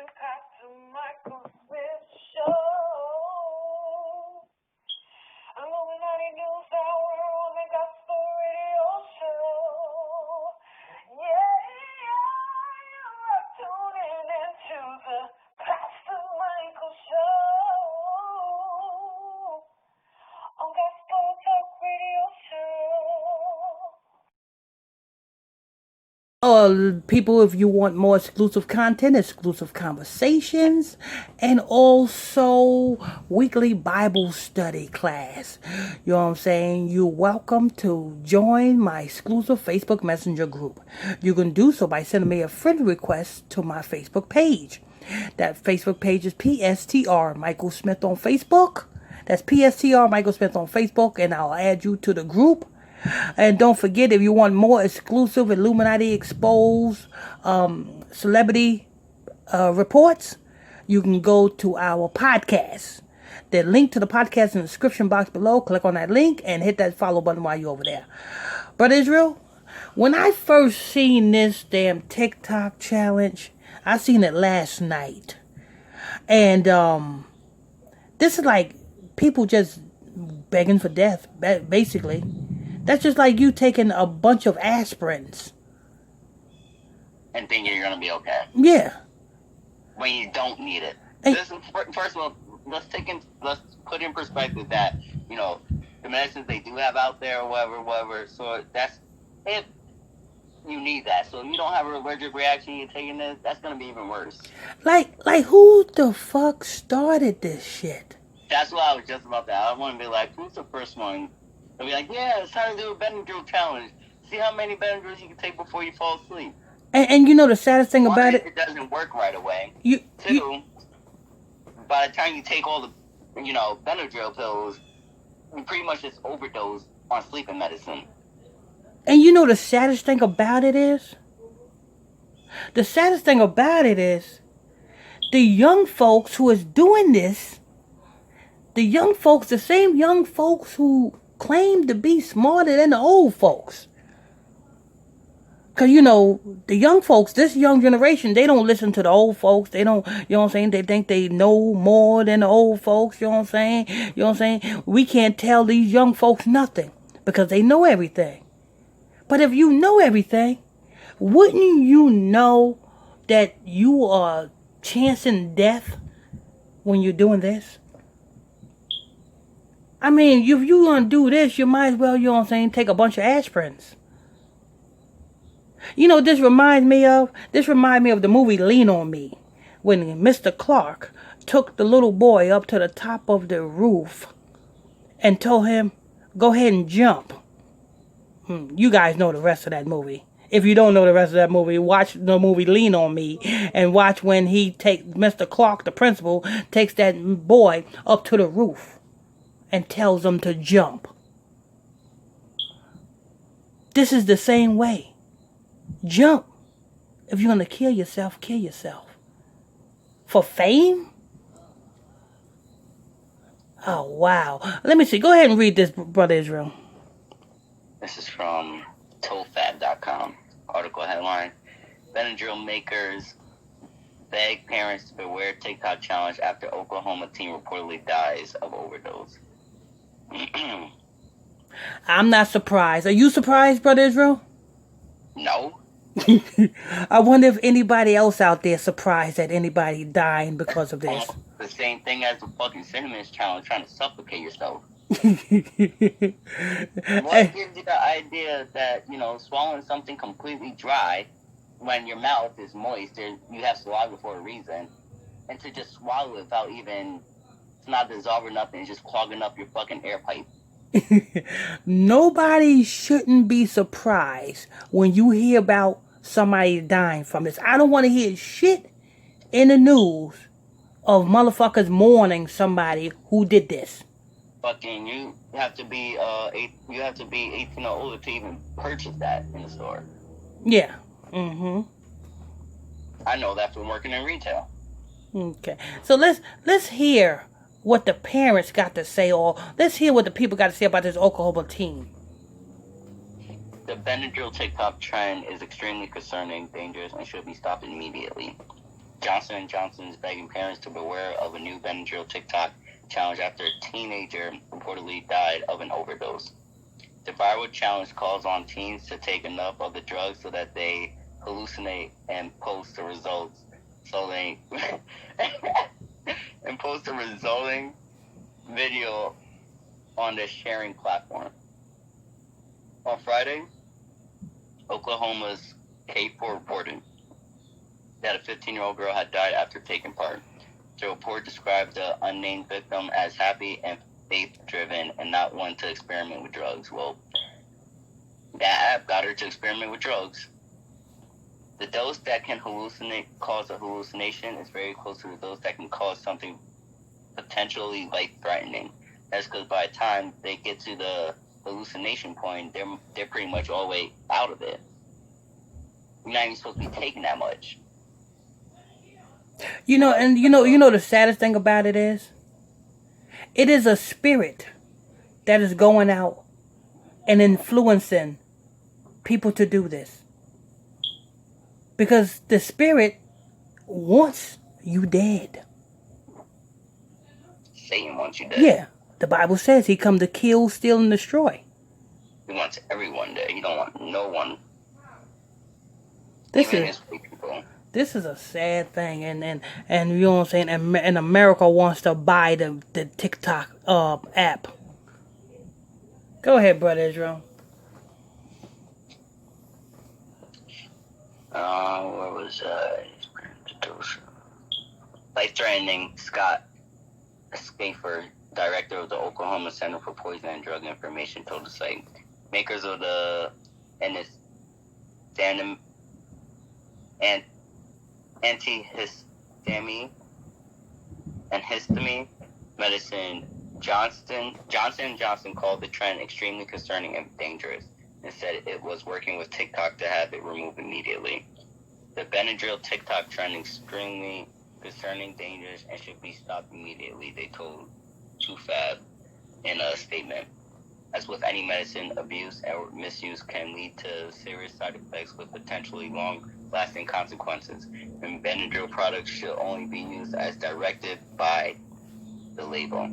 Pastor Michael Smith Show. Illuminati News Hour on the Gospel Radio Show. You're tuning into the Pastor Michael Show on Gospel Talk Radio Show. People, if you want more exclusive content, exclusive conversations, and also weekly Bible study class, you know what I'm saying? You're welcome to join my exclusive Facebook Messenger group. You can do so by sending me a friend request to my Facebook page. That Facebook page is PSTR Michael Smith on Facebook. That's PSTR Michael Smith on Facebook, and I'll add you to the group. And don't forget, if you want more exclusive Illuminati exposed celebrity reports, you can go to our podcast. The link to the podcast in the description box below. Click on that link and hit that follow button while you're over there. Brother Israel, when I first seen this damn TikTok challenge, I seen it last night. And this is like people just begging for death, basically. That's just like you taking a bunch of aspirins and thinking you're gonna be okay. Yeah. When you don't need it. Hey. First of all, let's put in perspective that, you know, the medicines they do have out there or whatever. So that's if you need that. So if you don't have an allergic reaction, you're taking this, that's gonna be even worse. Like who the fuck started this shit? That's what I was just about that. I want to be like, who's the first one? They'll be like, yeah, it's time to do a Benadryl challenge. See how many Benadryls you can take before you fall asleep. And you know the saddest thing about it doesn't work right away. Two, by the time you take all the, Benadryl pills, you pretty much just overdose on sleeping medicine. And you know the saddest thing about it is? The saddest thing about it is the young folks who is doing this, the same young folks who claim to be smarter than the old folks. Because, the young folks, this young generation, they don't listen to the old folks. They don't, you know what I'm saying? They think they know more than the old folks, you know what I'm saying? You know what I'm saying? We can't tell these young folks nothing because they know everything. But if you know everything, wouldn't you know that you are chancing death when you're doing this? I mean, if you gonna do this, you might as well, you know what I'm saying, take a bunch of aspirins. You know, this reminds me of the movie Lean on Me, when Mr. Clark took the little boy up to the top of the roof and told him, go ahead and jump. You guys know the rest of that movie. If you don't know the rest of that movie, watch the movie Lean on Me and watch when Mr. Clark, the principal, takes that boy up to the roof and tells them to jump. This is the same way. Jump. If you're going to kill yourself, kill yourself. For fame? Oh, wow. Let me see. Go ahead and read this, Brother Israel. This is from TOFAB.com. Article headline: Benadryl makers beg parents to beware TikTok challenge after Oklahoma teen reportedly dies of overdose. I'm not surprised. Are you surprised, Brother Israel? No. I wonder if anybody else out there surprised that anybody dying because of this. The same thing as the fucking cinnamon challenge, trying to suffocate yourself. What gives you the idea that, swallowing something completely dry when your mouth is moist, you have saliva for a reason, and to just swallow it without even, it's not dissolving nothing, it's just clogging up your fucking air pipe. Nobody shouldn't be surprised when you hear about somebody dying from this. I don't want to hear shit in the news of motherfuckers mourning somebody who did this. Fucking, you have to be 18 or older to even purchase that in the store. Yeah. I know that from working in retail. Okay. So let's hear what the parents got to say, or let's hear what the people got to say about this Oklahoma teen. The Benadryl TikTok trend is extremely concerning, dangerous, and should be stopped immediately. Johnson & Johnson is begging parents to beware of a new Benadryl TikTok challenge after a teenager reportedly died of an overdose. The viral challenge calls on teens to take enough of the drug so that they hallucinate and post the results. And post the resulting video on the sharing platform. On Friday, Oklahoma's K4 reported that a 15-year-old girl had died after taking part. The report described the unnamed victim as happy and faith-driven and not one to experiment with drugs. Well, that app got her to experiment with drugs. The dose that can cause a hallucination is very close to the dose that can cause something potentially life-threatening. That's because by the time they get to the hallucination point, they're pretty much all the way out of it. You're not even supposed to be taking that much. You know the saddest thing about it is a spirit that is going out and influencing people to do this. Because the spirit wants you dead. Satan wants you dead. Yeah. The Bible says he come to kill, steal, and destroy. He wants everyone dead. He don't want no one. This is a sad thing, and you know what I'm saying. And America wants to buy the TikTok app. Go ahead, Brother Israel. Where was life-threatening Scott Schaefer, director of the Oklahoma Center for Poison and Drug Information, told the site, makers of the antihistamine and histamine medicine Johnson & Johnson called the trend extremely concerning and dangerous and said it was working with TikTok to have it removed immediately. The Benadryl TikTok trend extremely concerning, dangerous, and should be stopped immediately, they told TruthFab in a statement. As with any medicine, abuse or misuse can lead to serious side effects with potentially long-lasting consequences, and Benadryl products should only be used as directed by the label.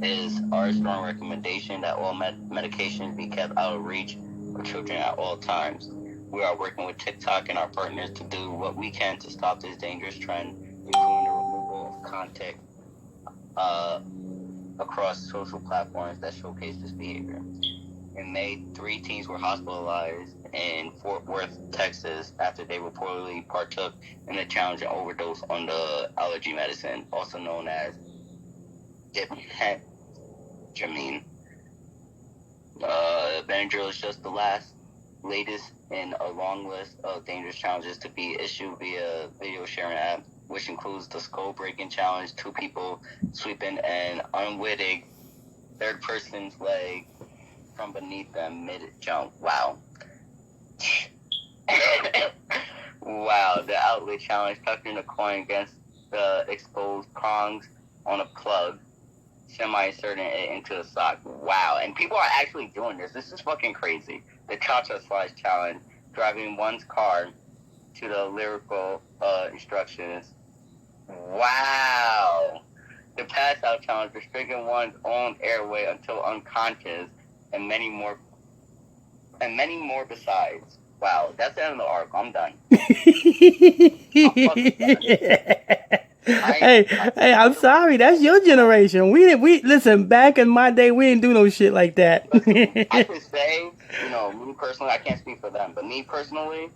It is our strong recommendation that all medications be kept out of reach of children at all times. We are working with TikTok and our partners to do what we can to stop this dangerous trend, including the removal of content across social platforms that showcase this behavior. In May, 3 teens were hospitalized in Fort Worth, Texas, after they reportedly partook in a challenge and overdose on the allergy medicine, also known as diphenhydramine. Benadryl is just the latest in a long list of dangerous challenges to be issued via video sharing app, which includes the skull-breaking challenge, 2 people sweeping an unwitting third person's leg from beneath them mid-jump. Wow. Wow, the outlet challenge, tucking a coin against the exposed prongs on a plug, semi-inserting it into a sock. Wow, and people are actually doing this. This is fucking crazy. The Cha-Cha Slide challenge, driving one's car to the lyrical instructions. Wow. The pass out challenge, restricting one's own airway until unconscious, and many more besides. Wow, that's the end of the arc. I'm done. I'm sorry. That's your generation. We listen. Back in my day, we didn't do no shit like that. I could say, me personally, I can't speak for them, but me personally,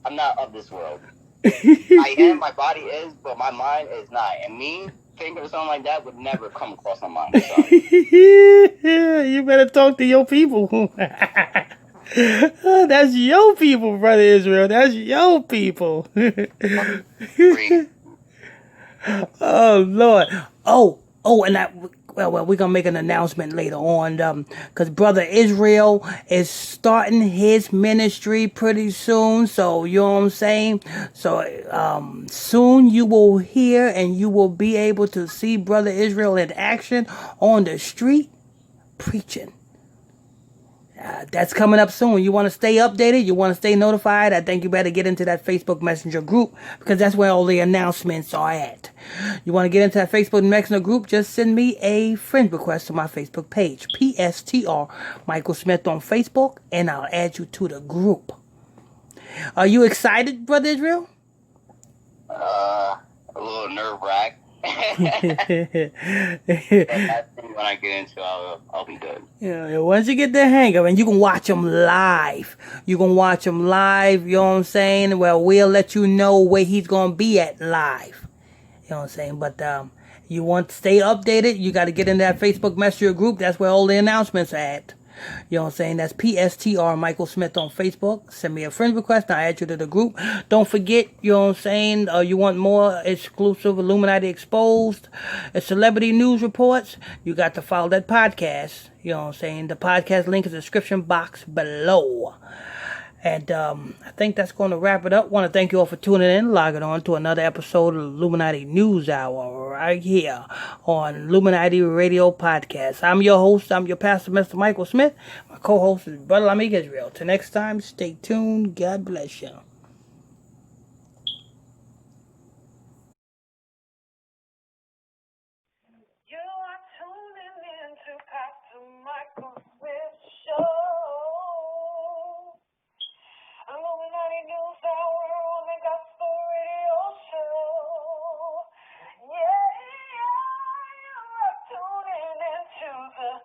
I'm not of this world. I am. My body is, but my mind is not. And me thinking of something like that would never come across my mind. You better talk to your people. That's your people, Brother Israel. That's your people. Oh, Lord. And we're going to make an announcement later on, because Brother Israel is starting his ministry pretty soon, so you know what I'm saying? So, soon you will hear and you will be able to see Brother Israel in action on the street preaching. That's coming up soon. You want to stay updated? You want to stay notified? I think you better get into that Facebook Messenger group because that's where all the announcements are at. You want to get into that Facebook Messenger group? Just send me a friend request to my Facebook page, PSTR Michael Smith on Facebook, and I'll add you to the group. Are you excited, Brother Israel? A little nerve wracked. That thing when I get into, I'll be good. Yeah, once you get the hang of it, and you can watch them live. You can watch them live, you know what I'm saying? Well, we'll let you know where he's going to be at live. You know what I'm saying? But you want to stay updated, you got to get in that Facebook Messenger group. That's where all the announcements are at. You know what I'm saying? That's PSTR Michael Smith on Facebook. Send me a friend request and I'll add you to the group. Don't forget, you know what I'm saying? You want more exclusive Illuminati Exposed, celebrity news reports, you got to follow that podcast. You know what I'm saying? The podcast link is in the description box below. And I think that's going to wrap it up. Want to thank you all for tuning in, logging on to another episode of Illuminati News Hour right here on Illuminati Radio Podcast. I'm your host. I'm your pastor, Mr. Michael Smith. My co-host is Brother Lamik Israel. Till next time, stay tuned. God bless you. You are tuning in to Pastor Michael Smith Show. Illuminati News Hour on the Gospel Radio Show. Yeah, you are tuning into the